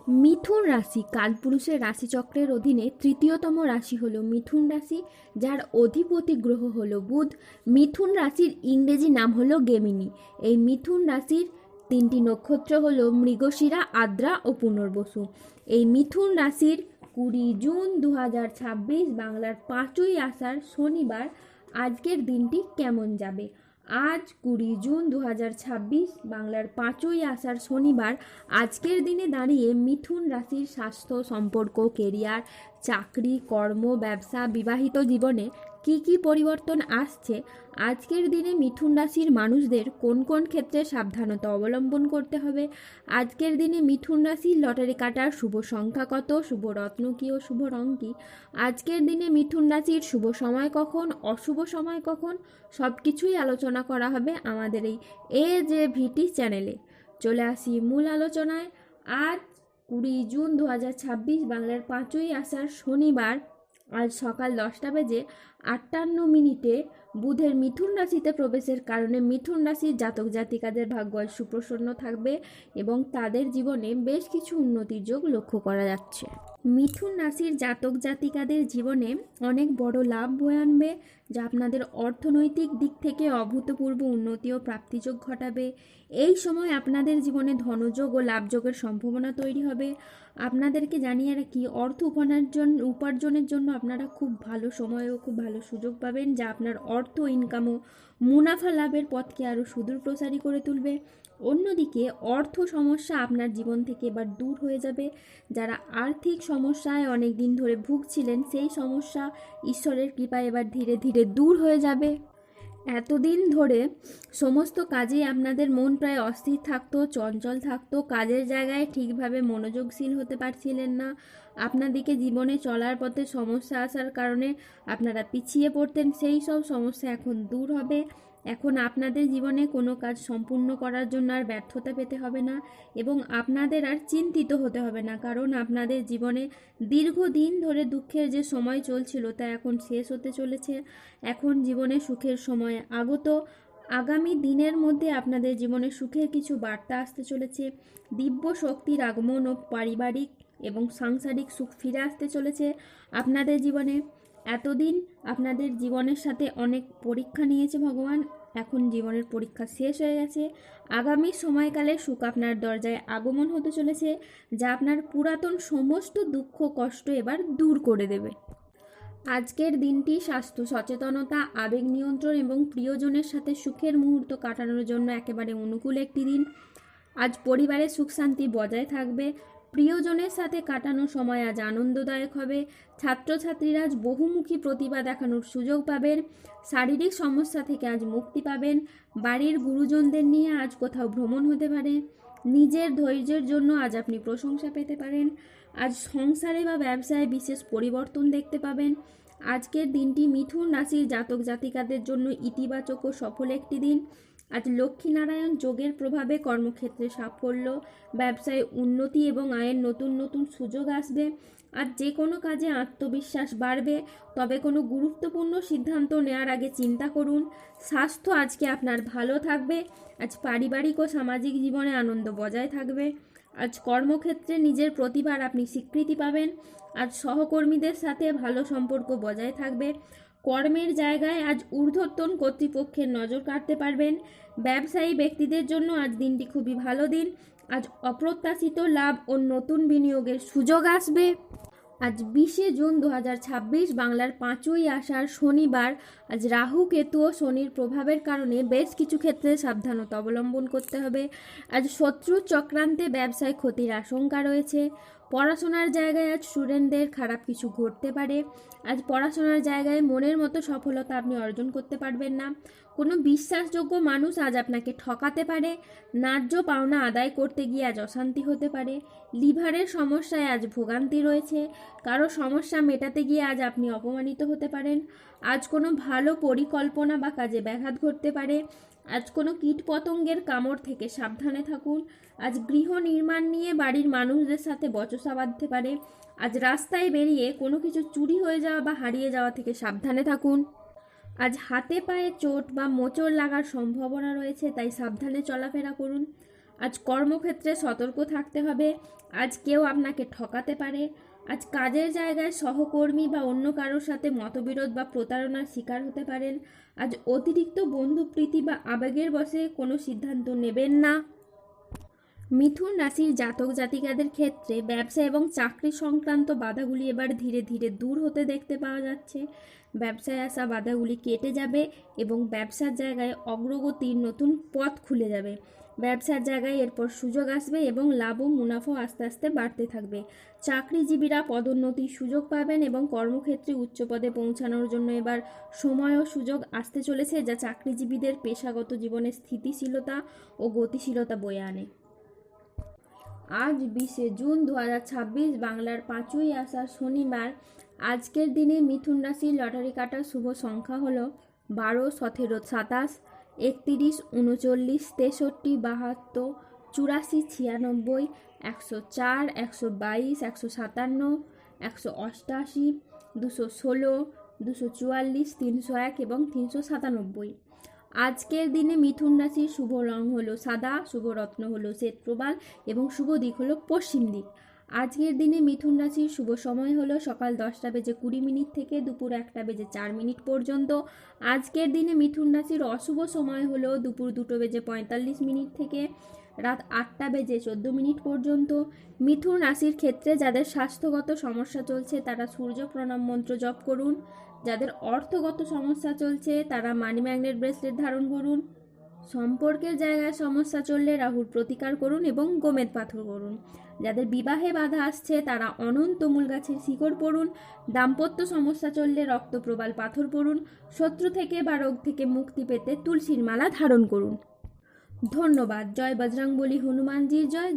মিথুন রাশি কালপুরুষের রাশিচক্রের অধীনে তৃতীয়তম রাশি হলো মিথুন রাশি, যার অধিপতি গ্রহ হলো বুধ। মিথুন রাশির ইংরেজি নাম হলো গেমিনি। এই মিথুন রাশির তিনটি নক্ষত্র হলো মৃগশিরা, আদ্রা ও পুনর্বসু। এই মিথুন রাশির 20 জুন 2026 বাংলার 5ই আষাঢ় শনিবার আজকের দিনটি কেমন যাবে? আজ 20 জুন 2026 বাংলার 5ই আষাঢ় শনিবার আজকের দিনে দাঁড়িয়ে মিথুন রাশির স্বাস্থ্য, সম্পর্ক, কেরিয়ার, চাকরি, কর্ম, ব্যবসা, বিবাহিত জীবনে কি কি পরিবর্তন আসছে, আজকের দিনে মিথুন রাশির মানুষদের কোন কোন ক্ষেত্রে সাবধানতা অবলম্বন করতে হবে, আজকের দিনে মিথুন রাশির লটারি কাটার শুভ সংখ্যা কত, শুভ রত্ন কী ও শুভ রং কী, আজকের দিনে মিথুন রাশির শুভ সময় কখন, অশুভ সময় কখন, সব কিছুই আলোচনা করা হবে আমাদের এই AJVT চ্যানেলে। চলে আসি মূল আলোচনায়। আজ 20 জুন 2026 বাংলার 5ই আষাঢ় শনিবার আজ সকাল 10টা বেজে 58 মিনিটে বুধের মিথুন রাশিতে প্রবেশের কারণে মিথুন রাশির জাতক জাতিকাদের ভাগ্য আজ সুপ্রসন্ন থাকবে এবং তাদের জীবনে বেশ কিছু উন্নতির যোগ লক্ষ্য করা যাচ্ছে। মিথুন রাশির জাতক জাতিকাদের জীবনে অনেক বড় লাভ বয়ে আনবে, যা আপনাদের অর্থনৈতিক দিক থেকে অভূতপূর্ব উন্নতি ও প্রাপ্তিযোগ ঘটাবে। এই সময় আপনাদের জীবনে ধনযোগ ও লাভযোগের সম্ভাবনা তৈরি হবে। আপনাদেরকে জানিয়ে রাখি, অর্থ উপার্জনের জন্য আপনারা খুব ভালো সময় ও খুব ভালো সুযোগ পাবেন, যা আপনার অর্থ ইনকাম ও মুনাফা লাভের পথকে আরও সুদূর প্রসারী করে তুলবে। অন্যদিকে অর্থ সমস্যা আপনার জীবন থেকে এবার দূর হয়ে যাবে। যারা আর্থিক সমস্যায় অনেক দিন ধরে ভুগছিলেন, সেই সমস্যা ঈশ্বরের কৃপায় এবার ধীরে ধীরে দূর হয়ে যাবে। এতদিন ধরে সমস্ত কাজেই আপনাদের মন প্রায় অস্থির থাকতো, চঞ্চল থাকতো, কাজের জায়গায় ঠিকভাবে মনোযোগশীল হতে পারছিলেন না। আপনাদিকে জীবনে চলার পথে সমস্যা আসার কারণে আপনারা পিছিয়ে পড়তেন, সেই সব সমস্যা এখন দূর হবে। এখন আপনাদের জীবনে কোনো কাজ সম্পূর্ণ করার জন্য আর ব্যর্থতা পেতে হবে না এবং আপনাদের আর চিন্তিত হতে হবে না, কারণ আপনাদের জীবনে দীর্ঘদিন ধরে দুঃখের যে সময় চলছিল তা এখন শেষ হতে চলেছে। এখন জীবনে সুখের সময় আগত। আগামী দিনের মধ্যে আপনাদের জীবনে সুখের কিছু বার্তা আসতে চলেছে। দিব্য শক্তির আগমন ও পারিবারিক এবং সাংসারিক সুখ ফিরে আসতে চলেছে আপনাদের জীবনে। এতদিন আপনাদের জীবনের সাথে অনেক পরীক্ষা নিয়েছে ভগবান, এখন জীবনের পরীক্ষা শেষ হয়ে গেছে। আগামী সময়কালে সুখ আপনার দরজায় আগমন হতে চলেছে, যা আপনার পুরাতন সমস্ত দুঃখ কষ্ট এবার দূর করে দেবে। আজকের দিনটি স্বাস্থ্য সচেতনতা, আবেগ নিয়ন্ত্রণ এবং প্রিয়জনের সাথে সুখের মুহূর্ত কাটানোর জন্য একেবারে অনুকূল একটি দিন। আজ পরিবারের সুখ শান্তি বজায় থাকবে। প্রিয়জনের সাথে কাটানো সময় আজ আনন্দদায়ক হবে। ছাত্রছাত্রীরা আজ বহুমুখী প্রতিভা দেখানোর সুযোগ পাবেন। শারীরিক সমস্যা থেকে আজ মুক্তি পাবেন। বাড়ির গুরুজনদের নিয়ে আজ কোথাও ভ্রমণ হতে পারে। নিজের ধৈর্যের জন্য আজ আপনি প্রশংসা পেতে পারেন। আজ সংসারে বা ব্যবসায় বিশেষ পরিবর্তন দেখতে পাবেন। আজকের দিনটি মিথুন রাশির জাতক জাতিকাদের জন্য ইতিবাচক ও সফল একটি দিন। আজ লক্ষ্মীনারায়ণ যোগের প্রভাবে কর্মক্ষেত্রে সাফল্য, ব্যবসায় উন্নতি এবং আয়ের নতুন নতুন সুযোগ আসবে। আজ যে কোনো কাজে আত্মবিশ্বাস বাড়বে, তবে কোনো গুরুত্বপূর্ণ সিদ্ধান্ত নেওয়ার আগে চিন্তা করুন। স্বাস্থ্য আজকে আপনার ভালো থাকবে। আজ পারিবারিক ও সামাজিক জীবনে আনন্দ বজায় থাকবে। আজ কর্মক্ষেত্রে নিজের প্রতিভার আপনি স্বীকৃতি পাবেন। আজ সহকর্মীদের সাথে ভালো সম্পর্ক বজায় থাকবে। কর্মের জায়গায় আজ ঊর্ধ্বতন কর্তৃপক্ষের নজর কাটতে পারবেন। ব্যবসায়ী ব্যক্তিদের জন্য আজ দিনটি খুবই ভালো দিন। আজ অপ্রত্যাশিত লাভ ও নতুন বিনিয়োগের সুযোগ আসবে। আজ 20 জুন 2026 বাংলার 5ই আষাঢ় শনিবার আজ রাহু, কেতু ও শনির প্রভাবের কারণে বেশ কিছু ক্ষেত্রে সাবধানতা অবলম্বন করতে হবে। আজ শত্রু চক্রান্তে ব্যবসায় ক্ষতির আশঙ্কা রয়েছে। পড়াশোনার জায়গায় আজ স্টুডেন্টদের খারাপ কিছু ঘটতে পারে। আজ পড়াশোনার জায়গায় মনের মতো সফলতা আপনি অর্জন করতে পারবেন না। কোনো বিশ্বাসযোগ্য মানুষ আজ আপনাকে ঠকাতে পারে। ন্যায্য পাওনা আদায় করতে গিয়ে আজ অশান্তি হতে পারে। লিভারের সমস্যায় আজ ভোগান্তি রয়েছে। কারো সমস্যা মেটাতে গিয়ে আজ আপনি অপমানিত হতে পারেন। আজ কোনো ভালো পরিকল্পনা বা কাজে ব্যাঘাত ঘটতে পারে। আজ কোনো কীটপতঙ্গের কামড় থেকে সাবধানে থাকুন। আজ গৃহ নির্মাণ নিয়ে বাড়ির মানুষদের সাথে বচসা বাঁধতে পারে। আজ রাস্তায় বেরিয়ে কোনো কিছু চুরি হয়ে যাওয়া বা হারিয়ে যাওয়া থেকে সাবধানে থাকুন। আজ হাতে পায়ে চোট বা মোচড় লাগার সম্ভাবনা রয়েছে, তাই সাবধানে চলাফেরা করুন। আজ কর্মক্ষেত্রে সতর্ক থাকতে হবে। আজ কেউ আপনাকে ঠকাতে পারে। আজ কাজের জায়গায় সহকর্মী বা অন্য কারোর সাথে মতবিরোধ বা প্রতারণার শিকার হতে পারেন। আজ অতিরিক্ত বন্ধুপ্রীতি বা আবেগের বশে কোনো সিদ্ধান্ত নেবেন না। মিথুন রাশির জাতক জাতিকাদের ক্ষেত্রে ব্যবসা এবং চাকরি সংক্রান্ত বাধাগুলি এবার ধীরে ধীরে দূর হতে দেখতে পাওয়া যাচ্ছে। ব্যবসায় আসা বাধাগুলি কেটে যাবে এবং ব্যবসার জায়গায় অগ্রগতির নতুন পথ খুলে যাবে। ব্যবসার জায়গায় এরপর সুযোগ আসবে এবং লাভ ও মুনাফা আস্তে আস্তে বাড়তে থাকবে। চাকরিজীবীরা পদোন্নতির সুযোগ পাবেন এবং কর্মক্ষেত্রে উচ্চ পদে পৌঁছানোর জন্য এবার সময় ও সুযোগ আসতে চলেছে, যা চাকরিজীবীদের পেশাগত জীবনে স্থিতিশীলতা ও গতিশীলতা বয়ে আনে। আজ 20শে জুন 2026, বাংলার 5ই আষাঢ় শনিবার। আজকের দিনে মিথুন রাশির লটারি কাটার শুভ সংখ্যা হলো 12, 17, 27, 31, 39, 63, 72, 84, 96, 104, 122, 157, 188, 216, 244, 301 এবং 397। আজকের দিনে মিথুন রাশির শুভ রং হলো সাদা, শুভ রত্ন হলো শ্বেত প্রবাল এবং শুভ দিক হলো পশ্চিম দিক। আজকের দিনে মিথুন রাশির শুভ সময় হলো সকাল 10:20 থেকে দুপুর 1:04 পর্যন্ত। আজকের দিনে মিথুন রাশির অশুভ সময় হলো দুপুর 2:45 থেকে রাত 8:14 পর্যন্ত। মিথুন রাশির ক্ষেত্রে যাদের স্বাস্থ্যগত সমস্যা চলছে তারা সূর্য প্রণাম মন্ত্র জপ করুন। যাদের অর্থগত সমস্যা চলছে তারা মানি ম্যাগনেট ব্রেসলেট ধারণ করুন। সম্পর্কের জায়গায় সমস্যা চললে রাহুর প্রতিকার করুন এবং গোমেদ পাথর করুন। যাদের বিবাহে বাধা আসছে তারা অনন্ত মূল গাছের শিকড় পড়ুন। দাম্পত্য সমস্যা চললে রক্তপ্রবাল পাথর পড়ুন। শত্রু থেকে বা রোগ থেকে মুক্তি পেতে তুলসীর মালা ধারণ করুন। ধন্যবাদ। জয় বজরংবলী, হনুমানজির জয়।